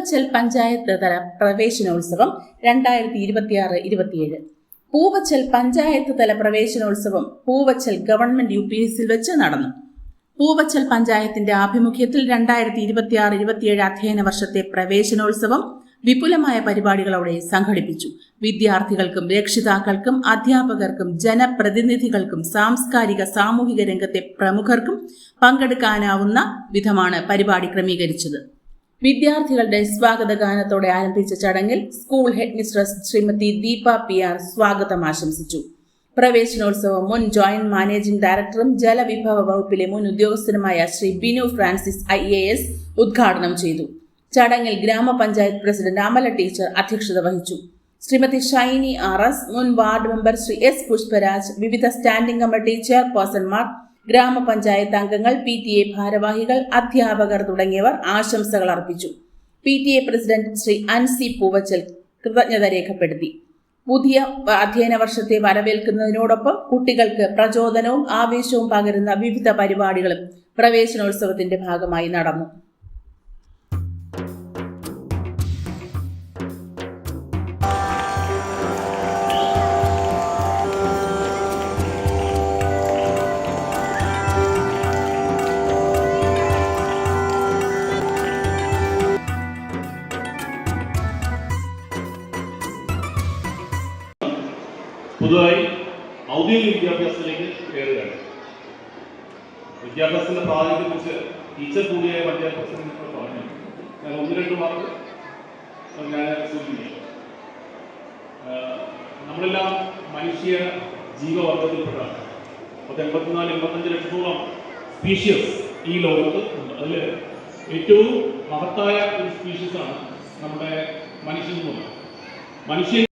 പൂവച്ചൽ പഞ്ചായത്ത് തല പ്രവേശനോത്സവം 2026-27. പൂവച്ചൽ പഞ്ചായത്ത് തല പ്രവേശനോത്സവം പൂവച്ചൽ ഗവൺമെന്റ് UPSൽ വെച്ച് നടന്നു. പൂവച്ചൽ പഞ്ചായത്തിന്റെ ആഭിമുഖ്യത്തിൽ 2026-27 അധ്യയന വർഷത്തെ പ്രവേശനോത്സവം വിപുലമായ പരിപാടികളോടെ സംഘടിപ്പിച്ചു. വിദ്യാർത്ഥികൾക്കും രക്ഷിതാക്കൾക്കും അധ്യാപകർക്കും ജനപ്രതിനിധികൾക്കും സാംസ്കാരിക സാമൂഹിക രംഗത്തെ പ്രമുഖർക്കും പങ്കെടുക്കാനാവുന്ന വിധമാണ് പരിപാടി ക്രമീകരിച്ചത്. വിദ്യാർത്ഥികളുടെ സ്വാഗതഗാനത്തോടെ ആരംഭിച്ച ചടങ്ങിൽ school head mistress Shrimati Deepa PR സ്വാഗതം ആശംസിച്ചു. പ്രവേശനോത്സവം മുൻ ജോയിന്റ് മാനേജിംഗ് ഡയറക്ടറും ജലവിഭവ വകുപ്പിലെ മുൻ ഉദ്യോഗസ്ഥനുമായ ശ്രീ ബിനു ഫ്രാൻസിസ് IAS ഉദ്ഘാടനം ചെയ്തു. ചടങ്ങിൽ ഗ്രാമപഞ്ചായത്ത് പ്രസിഡന്റ് അമല ടീച്ചർ അധ്യക്ഷത വഹിച്ചു. ശ്രീമതി ഷൈനി RS, മുൻ ward member Shri S Pushparaj, വിവിധ സ്റ്റാൻഡിംഗ് കമ്മിറ്റി ചെയർപേഴ്സൺമാർ, ഗ്രാമപഞ്ചായത്ത് അംഗങ്ങൾ, PTA ഭാരവാഹികൾ, അധ്യാപകർ തുടങ്ങിയവർ ആശംസകൾ അർപ്പിച്ചു. PTA പ്രസിഡന്റ് ശ്രീ അൻസി പൂവച്ചൽ കൃതജ്ഞത രേഖപ്പെടുത്തി. പുതിയ അധ്യയന വർഷത്തെ വരവേൽക്കുന്നതിനോടൊപ്പം കുട്ടികൾക്ക് പ്രചോദനവും ആവേശവും പകരുന്ന വിവിധ പരിപാടികളും പ്രവേശനോത്സവത്തിന്റെ ഭാഗമായി നടന്നു. പുതുതായി ഔദ്യോഗിക വിദ്യാഭ്യാസത്തിലേക്ക് കയറുകയാണ്. വിദ്യാഭ്യാസത്തിന്റെ പ്രാധാന്യത്തെക്കുറിച്ച് ടീച്ചർ കൂടിയായ പഞ്ചായത്ത് പ്രസിഡന്റ് പറഞ്ഞു. ഞാൻ 1-2 വാക്ക് ഞാൻ സൂചിപ്പിക്കും. നമ്മളെല്ലാം മനുഷ്യ ജീവവർഗത്തിൽപ്പെട്ടാണ്. 84-85 ലക്ഷത്തോളം സ്പീഷ്യസ് ഈ ലോകത്ത് ഉണ്ട്. അതിൽ ഏറ്റവും മഹത്തായ ഒരു സ്പീഷ്യസാണ് നമ്മുടെ മനുഷ്യൻ.